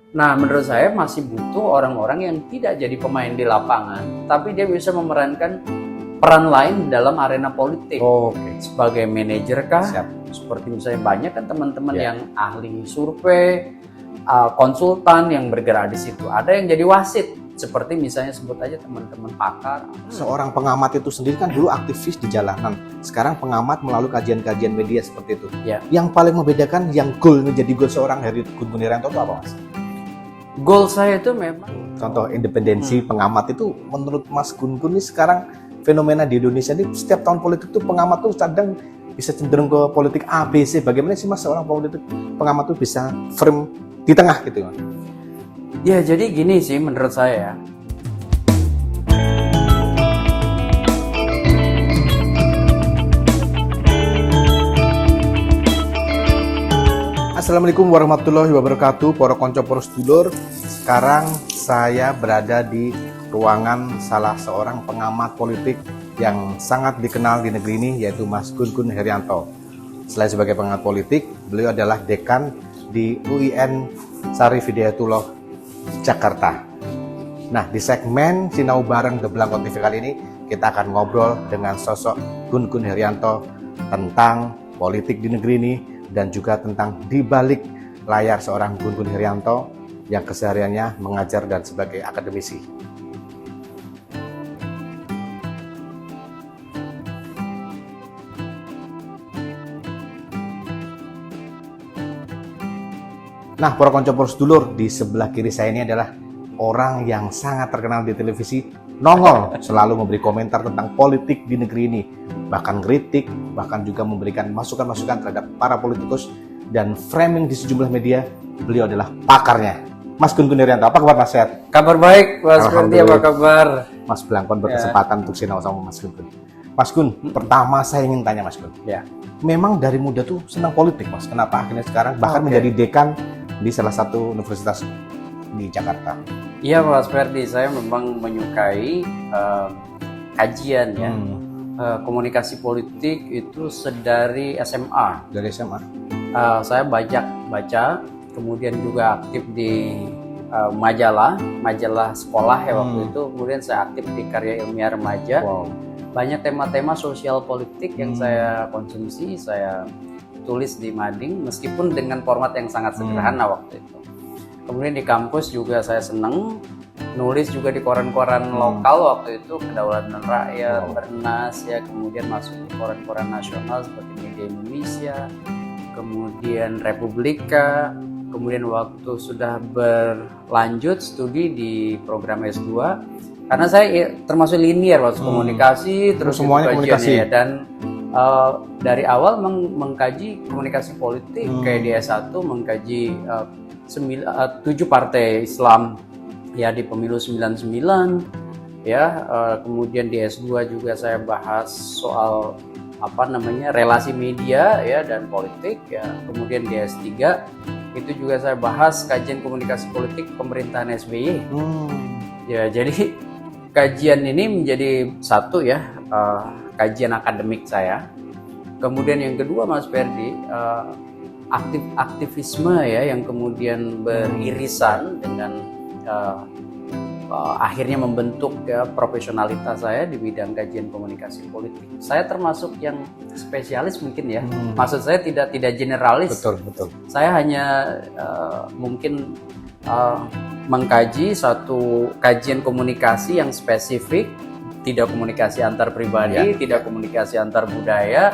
Nah, menurut saya masih butuh orang-orang yang tidak jadi pemain di lapangan, tapi dia bisa memerankan peran lain dalam arena politik. Oke. Sebagai manajer kah? Siap. Seperti misalnya banyak kan teman-teman Ya. yang ahli survei, konsultan yang bergerak di situ. Ada yang jadi wasit, seperti misalnya sebut aja teman-teman pakar. Seorang pengamat itu sendiri kan dulu aktivis di jalanan. Sekarang pengamat melalui kajian-kajian media seperti itu. Ya. Yang paling membedakan, yang goal menjadi goal seorang Heri Gun-Gun Herianto itu apa, Mas? Goal saya itu memang Contoh independensi pengamat itu menurut Mas Gun-Gun ini sekarang fenomena di Indonesia ini setiap tahun politik tuh pengamat tuh kadang bisa cenderung ke politik A, B, C. Bagaimana sih Mas seorang pengamat tuh bisa firm di tengah gitu, Mas? ya jadi gini sih menurut saya. Assalamualaikum warahmatullahi wabarakatuh, para konco para sedulur. Sekarang saya berada di ruangan salah seorang pengamat politik yang sangat dikenal di negeri ini, yaitu Mas Gun-Gun Herianto. Selain sebagai pengamat politik, beliau adalah dekan di UIN Syarif Hidayatullah Jakarta. Nah, di segmen Sinau Bareng The Belangko TV kali ini, kita akan ngobrol dengan sosok Gun-Gun Herianto tentang politik di negeri ini, dan juga tentang di balik layar seorang Gun-Gun Herianto yang kesehariannya mengajar dan sebagai akademisi. Nah, para konco para sedulur, di sebelah kiri saya ini adalah orang yang sangat terkenal di televisi, nongol selalu memberi komentar tentang politik di negeri ini, bahkan kritik, bahkan juga memberikan masukan-masukan terhadap para politikus dan framing di sejumlah media. Beliau adalah pakarnya, Mas Gun-Gun Herianto. Apa kabar Mas, sehat? Kabar baik, Mas Ferdi, apa kabar? Mas Blangkon berkesempatan untuk sinau sama Mas Gun-Gun. Mas Gun, pertama saya ingin tanya Mas Gun. Ya. Memang dari muda tuh senang politik Mas. Kenapa akhirnya sekarang bahkan menjadi dekan di salah satu universitas di Jakarta? Iya Mas Ferdi, saya memang menyukai kajian ya. Komunikasi politik itu sedari SMA. Dari SMA? Saya banyak baca, kemudian juga aktif di majalah sekolah ya waktu itu. Kemudian saya aktif di karya ilmiah remaja. Wow. Banyak tema-tema sosial politik yang saya konsumsi, saya tulis di mading, meskipun dengan format yang sangat sederhana waktu itu. Kemudian di kampus juga saya senang nulis juga di koran-koran lokal waktu itu, Kedaulatan Rakyat, Bernas ya, kemudian masuk di koran-koran nasional seperti Media Indonesia, kemudian Republika, kemudian waktu sudah berlanjut studi di program S2, karena saya termasuk linear waktu komunikasi, terus semuanya komunikasi ya, dan dari awal mengkaji komunikasi politik, kayak di S1 mengkaji 7 partai Islam ya di pemilu 99 ya, kemudian di S2 juga saya bahas soal relasi media ya dan politik ya, kemudian di S3 itu juga saya bahas kajian komunikasi politik pemerintahan SBY. Ya, jadi kajian ini menjadi satu ya, kajian akademik saya. Kemudian yang kedua Mas Ferdi, aktivisme ya yang kemudian beririsan dengan akhirnya membentuk ya profesionalitas saya di bidang kajian komunikasi politik. Saya termasuk yang spesialis mungkin ya. Maksud saya tidak generalis. Betul. Saya hanya mungkin mengkaji satu kajian komunikasi yang spesifik, tidak komunikasi antar pribadi, tidak komunikasi antar budaya,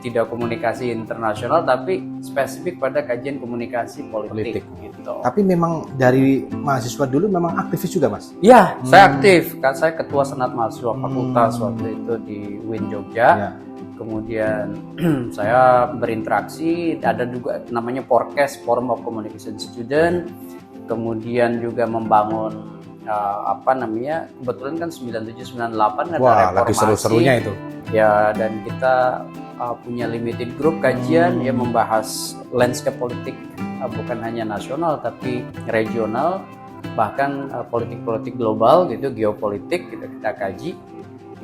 tidak komunikasi internasional, tapi spesifik pada kajian komunikasi politik. Gitu. Tapi memang dari mahasiswa dulu memang aktivis juga Mas? Ya, saya aktif. Kan saya ketua senat mahasiswa fakultas waktu itu di UIN Jogja. Kemudian saya berinteraksi, ada juga namanya Porkes, Forum of Communication Student. Kemudian juga membangun kebetulan kan 97-98 ada reformasi. Lagi seru-serunya itu. Ya, dan kita punya limited group kajian ya, membahas landscape politik bukan hanya nasional tapi regional, bahkan politik-politik global gitu, geopolitik kita kaji.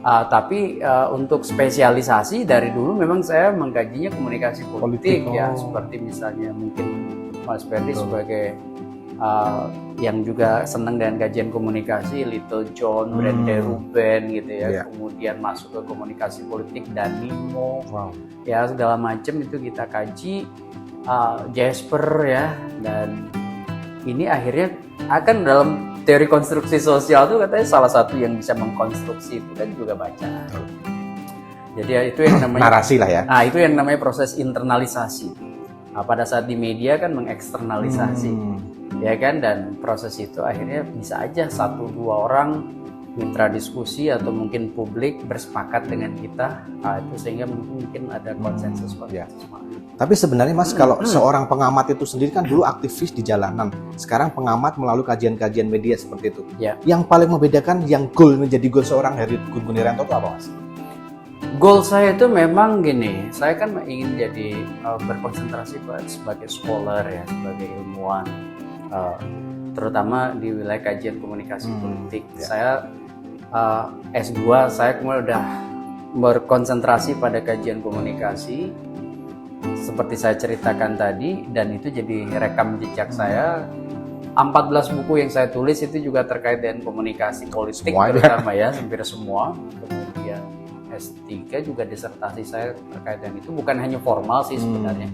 Tapi untuk spesialisasi dari dulu memang saya mengkajinya komunikasi politik ya, seperti misalnya mungkin Mas Ferdi sebagai yang juga senang dengan kajian komunikasi, Little John, Brenda Ruben gitu ya. Kemudian masuk ke komunikasi politik, Danimo, ya segala macam itu kita kaji, Jasper ya. Dan ini akhirnya akan dalam teori konstruksi sosial itu katanya salah satu yang bisa mengkonstruksi itu kan juga bacaan. Jadi itu yang namanya narasi lah ya. Nah, itu yang namanya proses internalisasi. Pada saat di media kan mengeksternalisasi, ya kan, dan proses itu akhirnya bisa aja 1-2 orang mitra diskusi atau mungkin publik bersepakat dengan kita, itu sehingga mungkin ada konsensus. Tapi sebenarnya Mas, kalau seorang pengamat itu sendiri kan dulu aktivis di jalanan, sekarang pengamat melalui kajian-kajian media seperti itu. Yang paling membedakan, yang menjadi goal seorang Hery Gun Guniryanto itu apa, Mas? Goal saya itu memang gini, saya kan ingin jadi berkonsentrasi sebagai scholar ya, sebagai ilmuwan, terutama di wilayah kajian komunikasi politik. Saya S2, saya kemudian udah berkonsentrasi pada kajian komunikasi, seperti saya ceritakan tadi, dan itu jadi rekam jejak saya. 14 buku yang saya tulis itu juga terkait dengan komunikasi politik, terutama ya, hampir semua. Kemudian S3 juga disertasi saya terkait dengan itu, bukan hanya formal sih sebenarnya.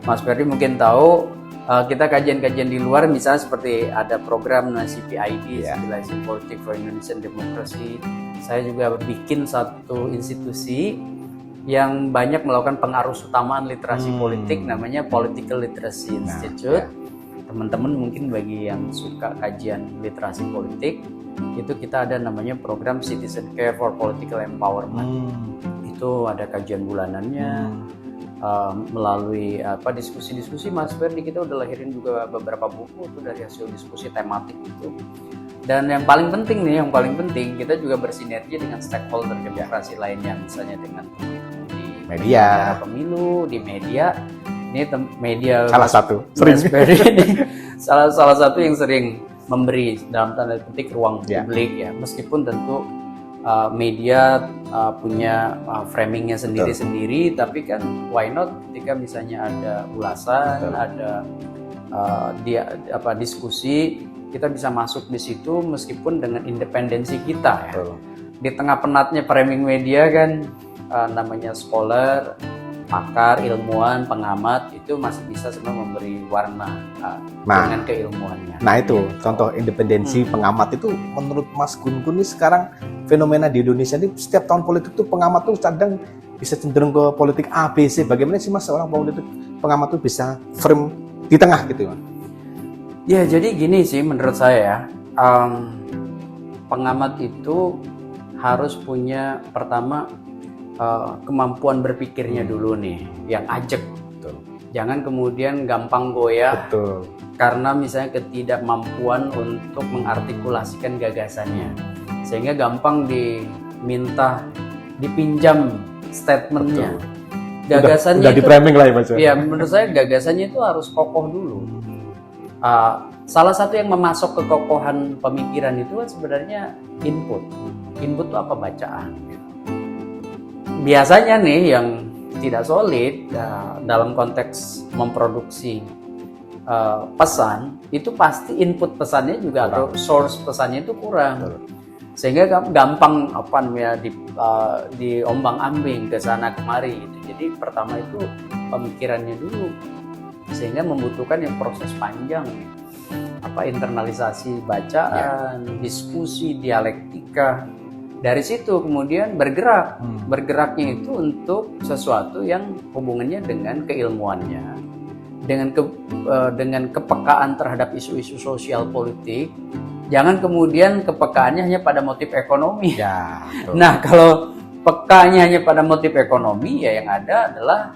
Mas Ferdi mungkin tahu, kita kajian-kajian di luar, misalnya seperti ada program CPID, Civilizing Politics for Indonesian Democracy. Saya juga bikin satu institusi yang banyak melakukan pengarus utamaan literasi politik, namanya Political Literacy Institute. Teman-teman mungkin bagi yang suka kajian literasi politik, itu kita ada namanya program Citizen Care for Political Empowerment. Itu ada kajian bulanannya, melalui diskusi-diskusi Mas Ferdi, kita udah lahirin juga beberapa buku itu dari hasil diskusi tematik itu. Dan yang paling penting kita juga bersinergi dengan stakeholder demokrasi lainnya, misalnya dengan di media pemilu, di media. Ini media salah satu salah satu yang sering memberi dalam tanda petik ruang publik ya, meskipun tentu media punya framingnya sendiri-sendiri, tapi kan why not ketika misalnya ada ulasan, ada diskusi, kita bisa masuk di situ meskipun dengan independensi kita ya. Di tengah penatnya framing media kan, namanya scholar, pakar, ilmuwan, pengamat itu masih bisa sebenarnya memberi warna dengan keilmuannya. Nah itu contoh independensi pengamat itu menurut Mas Gun Gun ini sekarang fenomena di Indonesia ini setiap tahun politik tuh pengamat tuh kadang bisa cenderung ke politik ABC. Bagaimana sih Mas seorang politik pengamat tuh bisa frame di tengah gitu Mas? Ya jadi gini sih menurut saya, pengamat itu harus punya pertama kemampuan berpikirnya dulu nih, yang ajak. Jangan kemudian gampang goyah karena misalnya ketidakmampuan untuk mengartikulasikan gagasannya, sehingga gampang dipinjam statementnya. Gagasannya udah di framing lah ya Mas. Ya menurut saya gagasannya itu harus kokoh dulu. Salah satu yang memasok kekokohan pemikiran itu kan sebenarnya input. Input itu apa? Bacaan. Biasanya nih yang tidak solid dalam konteks memproduksi pesan, itu pasti input pesannya juga atau source pesannya itu kurang, sehingga gampang diombang-ambing ke sana kemari gitu. Jadi pertama itu pemikirannya dulu, sehingga membutuhkan yang proses panjang, internalisasi bacaan, diskusi, dialektika. Dari situ kemudian bergeraknya itu untuk sesuatu yang hubungannya dengan keilmuannya, dengan kepekaan terhadap isu-isu sosial politik. Jangan kemudian kepekaannya hanya pada motif ekonomi. Nah kalau pekanya hanya pada motif ekonomi, ya yang ada adalah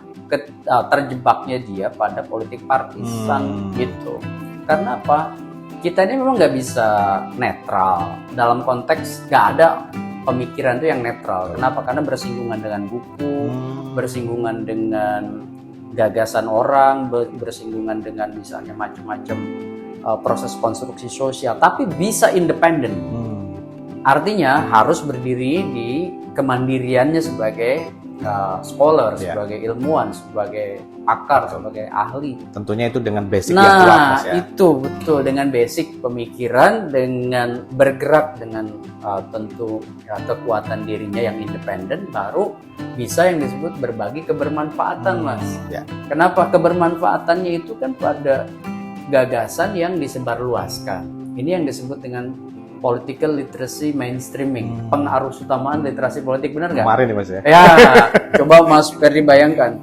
terjebaknya dia pada politik partisan gitu. Karena apa? Kita ini memang nggak bisa netral dalam konteks, nggak ada pemikiran itu yang netral. Kenapa? Karena bersinggungan dengan buku, bersinggungan dengan gagasan orang, bersinggungan dengan misalnya macam-macam proses konstruksi sosial, tapi bisa independen. Artinya harus berdiri di kemandiriannya sebagai scholar, Ya. sebagai ilmuwan, sebagai pakar, sebagai ahli. Tentunya itu dengan basic yang kuat, Nah, Mas, ya. itu betul, dengan basic pemikiran, dengan bergerak dengan tentu kekuatan dirinya yang independen, baru bisa yang disebut berbagi kebermanfaatan, Mas. Ya. Kenapa kebermanfaatannya itu kan pada gagasan yang disebarluaskan. Ini yang disebut dengan political literacy mainstreaming, pengarus utamaan literasi politik, benar nggak? Kemarin nih, Mas, ya. Ya, coba Mas Ferdi bayangkan,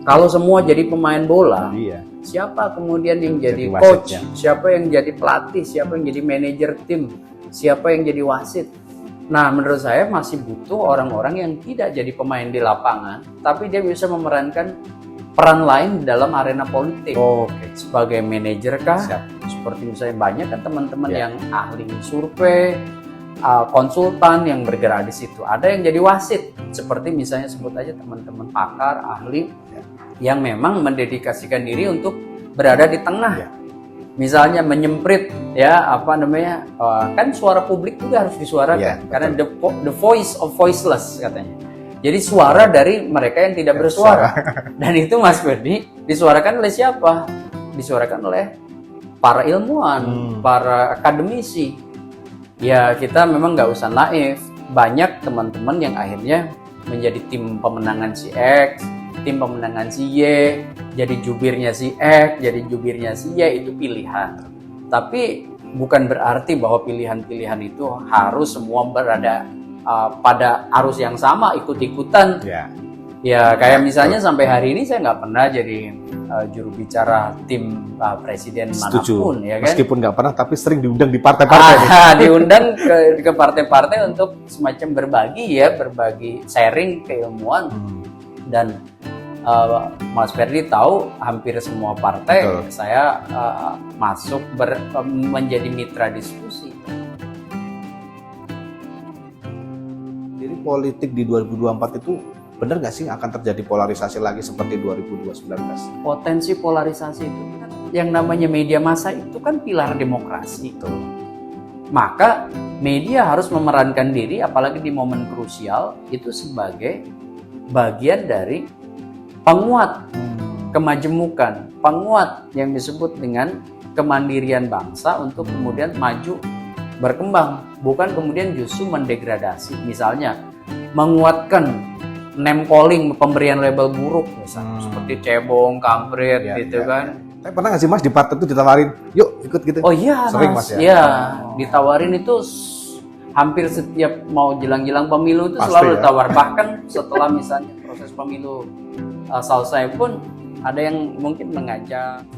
kalau semua jadi pemain bola, Iya. siapa kemudian yang jadi Jadi coach, wasitnya. siapa yang jadi pelatih, siapa yang jadi manajer tim, siapa yang jadi wasit. Nah, menurut saya masih butuh orang-orang yang tidak jadi pemain di lapangan, tapi dia bisa memerankan peran lain dalam arena politik. Oke. Sebagai manajer kah? Siap. Seperti misalnya banyak kan teman-teman Ya. yang ahli survei, konsultan yang bergerak di situ. Ada yang jadi wasit, seperti misalnya sebut aja teman-teman pakar, ahli yang memang mendedikasikan diri untuk berada di tengah. Ya. Misalnya menyemprit, ya apa namanya, kan suara publik juga harus disuarakan, Ya, karena the voice of voiceless katanya. Jadi suara dari mereka yang tidak bersuara. Dan itu Mas Ferdi disuarakan oleh siapa? Disuarakan oleh para ilmuwan, para akademisi. Ya kita memang nggak usah naif. Banyak teman-teman yang akhirnya menjadi tim pemenangan si X, tim pemenangan si Y, jadi jubirnya si X, jadi jubirnya si Y, itu pilihan. Tapi bukan berarti bahwa pilihan-pilihan itu harus semua berada pada arus yang sama, ikut-ikutan. Ya. Ya kayak misalnya sampai hari ini saya nggak pernah jadi juru bicara tim presiden manapun, ya kan? Meskipun nggak pernah, tapi sering diundang di partai-partai. Diundang ke partai-partai untuk semacam berbagi sharing keilmuan. Dan Mas Ferdi tahu hampir semua partai. Betul. Saya masuk menjadi mitra diskusi. Jadi politik di 2024 itu benar nggak sih akan terjadi polarisasi lagi seperti 2019? Potensi polarisasi itu kan, yang namanya media massa itu kan pilar demokrasi. Maka media harus memerankan diri, apalagi di momen krusial itu, sebagai bagian dari penguat kemajemukan, penguat yang disebut dengan kemandirian bangsa untuk kemudian maju berkembang, bukan kemudian justru mendegradasi. Misalnya menguatkan name calling, pemberian label buruk misalnya, seperti cebong, kampret, gitu kan. Tapi pernah nggak sih Mas di partai itu ditawarin, yuk ikut gitu? Oh iya, Sering, Mas. Mas, ya? Iya, ditawarin itu hampir setiap mau jelang-jelang pemilu itu Pasti, selalu ya? ditawar. Bahkan setelah misalnya proses pemilu selesai pun ada yang mungkin mengajak.